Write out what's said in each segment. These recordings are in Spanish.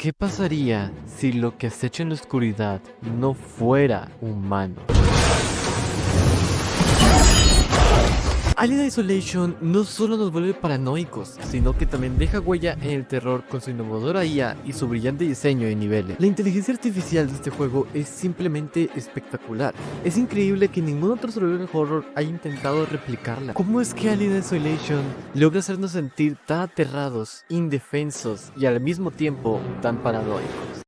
¿Qué pasaría si lo que acecha en la oscuridad no fuera humano? Alien Isolation no solo nos vuelve paranoicos, sino que también deja huella en el terror con su innovadora IA y su brillante diseño de niveles. La inteligencia artificial de este juego es simplemente espectacular. Es increíble que ningún otro survival horror haya intentado replicarla. ¿Cómo es que Alien Isolation logra hacernos sentir tan aterrados, indefensos y al mismo tiempo tan paranoicos?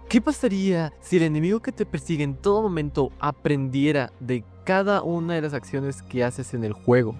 ¿Qué pasaría si el enemigo que te persigue en todo momento aprendiera de cada una de las acciones que haces en el juego?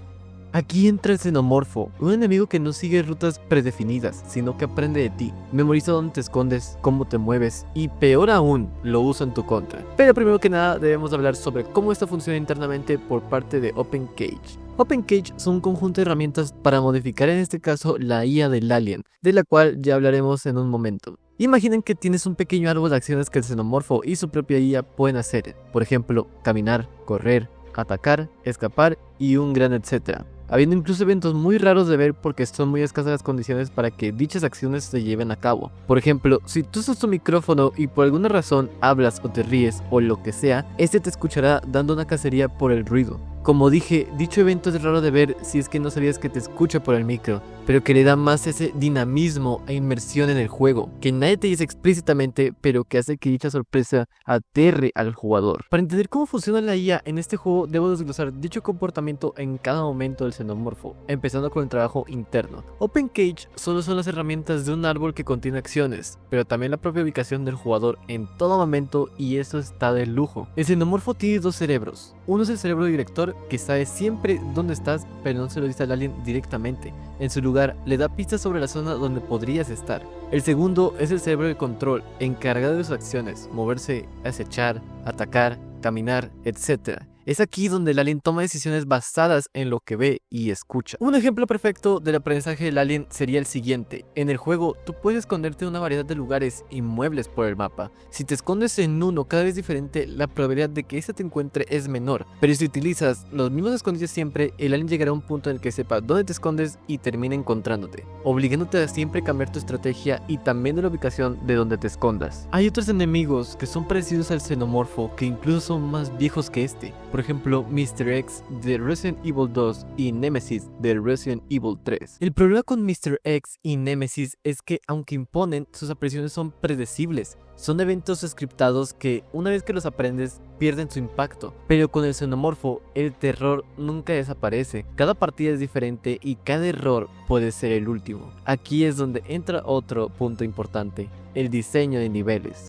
Aquí entra el xenomorfo, un enemigo que no sigue rutas predefinidas, sino que aprende de ti, memoriza dónde te escondes, cómo te mueves y peor aún, lo usa en tu contra. Pero primero que nada debemos hablar sobre cómo esto funciona internamente por parte de OpenCage. OpenCage son un conjunto de herramientas para modificar en este caso la IA del alien, de la cual ya hablaremos en un momento. Imaginen que tienes un pequeño árbol de acciones que el xenomorfo y su propia IA pueden hacer, por ejemplo, caminar, correr, atacar, escapar y un gran etcétera. Habiendo incluso eventos muy raros de ver porque son muy escasas las condiciones para que dichas acciones se lleven a cabo. Por ejemplo, si tú usas tu micrófono y por alguna razón hablas o te ríes o lo que sea, este te escuchará dando una cacería por el ruido. Como dije, dicho evento es raro de ver si es que no sabías que te escucha por el micro, pero que le da más ese dinamismo e inmersión en el juego, que nadie te dice explícitamente, pero que hace que dicha sorpresa aterre al jugador. Para entender cómo funciona la IA en este juego, debo desglosar dicho comportamiento en cada momento del xenomorfo, empezando con el trabajo interno. OpenCage solo son las herramientas de un árbol que contiene acciones, pero también la propia ubicación del jugador en todo momento, y eso está de lujo. El xenomorfo tiene dos cerebros. Uno es el cerebro director, que sabe siempre dónde estás, pero no se lo dice al alien directamente. En su lugar, le da pistas sobre la zona donde podrías estar. El segundo es el cerebro de control, encargado de sus acciones, moverse, acechar, atacar, caminar, etc. Es aquí donde el alien toma decisiones basadas en lo que ve y escucha. Un ejemplo perfecto del aprendizaje del alien sería el siguiente. En el juego, tú puedes esconderte en una variedad de lugares y muebles por el mapa. Si te escondes en uno cada vez diferente, la probabilidad de que este te encuentre es menor. Pero si utilizas los mismos escondites siempre, el alien llegará a un punto en el que sepa dónde te escondes y termina encontrándote, obligándote a siempre cambiar tu estrategia y también de la ubicación de donde te escondas. Hay otros enemigos que son parecidos al xenomorfo, que incluso son más viejos que este. Por ejemplo, Mr. X de Resident Evil 2 y Nemesis de Resident Evil 3. El problema con Mr. X y Nemesis es que, aunque imponen, sus apariciones son predecibles. Son eventos scriptados que, una vez que los aprendes, pierden su impacto. Pero con el xenomorfo, el terror nunca desaparece. Cada partida es diferente y cada error puede ser el último. Aquí es donde entra otro punto importante: el diseño de niveles.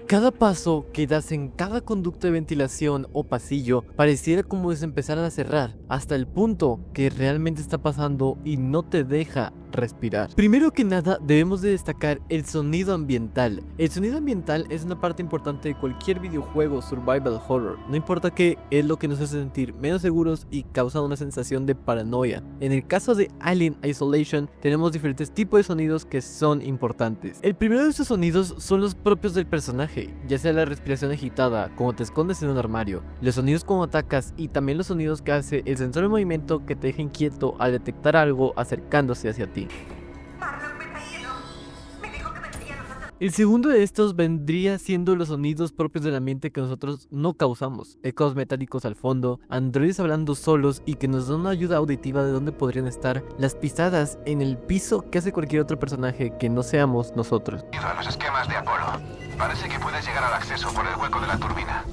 Cada paso que das en cada conducto de ventilación o pasillo pareciera como si se empezaran a cerrar, hasta el punto que realmente está pasando y no te deja respirar. Primero que nada, debemos de destacar el sonido ambiental. El sonido ambiental es una parte importante de cualquier videojuego survival horror. No importa qué, es lo que nos hace sentir menos seguros y causa una sensación de paranoia. En el caso de Alien Isolation, tenemos diferentes tipos de sonidos que son importantes. El primero de estos sonidos son los propios del personaje, ya sea la respiración agitada, como te escondes en un armario, los sonidos cuando atacas y también los sonidos que hace el sensor de movimiento que te deja inquieto al detectar algo acercándose hacia ti. El segundo de estos vendría siendo los sonidos propios del ambiente que nosotros no causamos. Ecos metálicos al fondo, androides hablando solos y que nos dan una ayuda auditiva de dónde podrían estar las pisadas en el piso que hace cualquier otro personaje que no seamos nosotros. A los esquemas de Apolo. Parece que puedes llegar al acceso por el hueco de la turbina.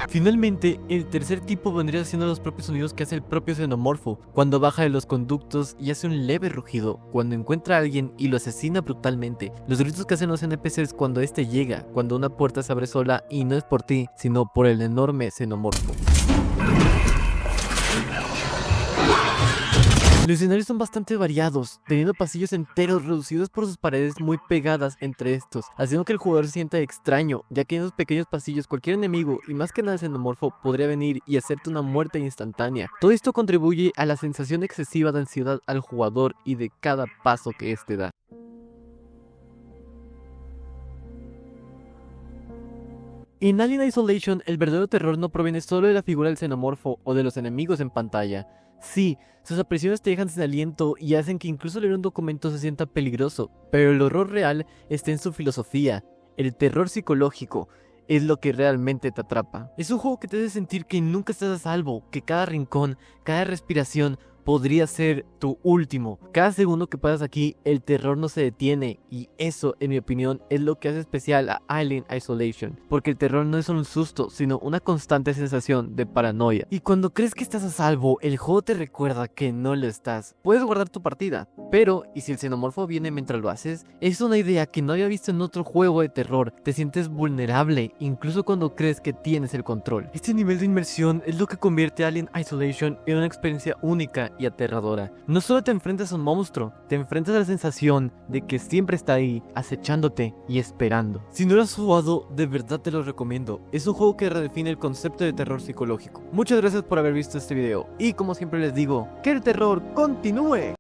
Finalmente, el tercer tipo vendría siendo los propios sonidos que hace el propio xenomorfo cuando baja de los conductos y hace un leve rugido cuando encuentra a alguien y lo asesina brutalmente. Los gritos que hacen los NPCs cuando este llega, cuando una puerta se abre sola y no es por ti, sino por el enorme xenomorfo. Los escenarios son bastante variados, teniendo pasillos enteros reducidos por sus paredes muy pegadas entre estos, haciendo que el jugador se sienta extraño, ya que en esos pequeños pasillos cualquier enemigo, y más que nada el xenomorfo, podría venir y hacerte una muerte instantánea. Todo esto contribuye a la sensación excesiva de ansiedad al jugador y de cada paso que éste da. En Alien Isolation, el verdadero terror no proviene solo de la figura del xenomorfo o de los enemigos en pantalla. Sí, sus apariciones te dejan sin aliento y hacen que incluso leer un documento se sienta peligroso, pero el horror real está en su filosofía. El terror psicológico es lo que realmente te atrapa. Es un juego que te hace sentir que nunca estás a salvo, que cada rincón, cada respiración podría ser tu último. Cada segundo que pasas aquí, el terror no se detiene, y eso, en mi opinión, es lo que hace especial a Alien Isolation, porque el terror no es solo un susto, sino una constante sensación de paranoia. Y cuando crees que estás a salvo, el juego te recuerda que no lo estás. Puedes guardar tu partida, pero, ¿y si el xenomorfo viene mientras lo haces? Es una idea que no había visto en otro juego de terror. Te sientes vulnerable, incluso cuando crees que tienes el control. Este nivel de inmersión es lo que convierte a Alien Isolation en una experiencia única y aterradora. No solo te enfrentas a un monstruo, te enfrentas a la sensación de que siempre está ahí, acechándote y esperando. Si no lo has jugado, de verdad te lo recomiendo. Es un juego que redefine el concepto de terror psicológico. Muchas gracias por haber visto este video, y como siempre les digo, ¡que el terror continúe!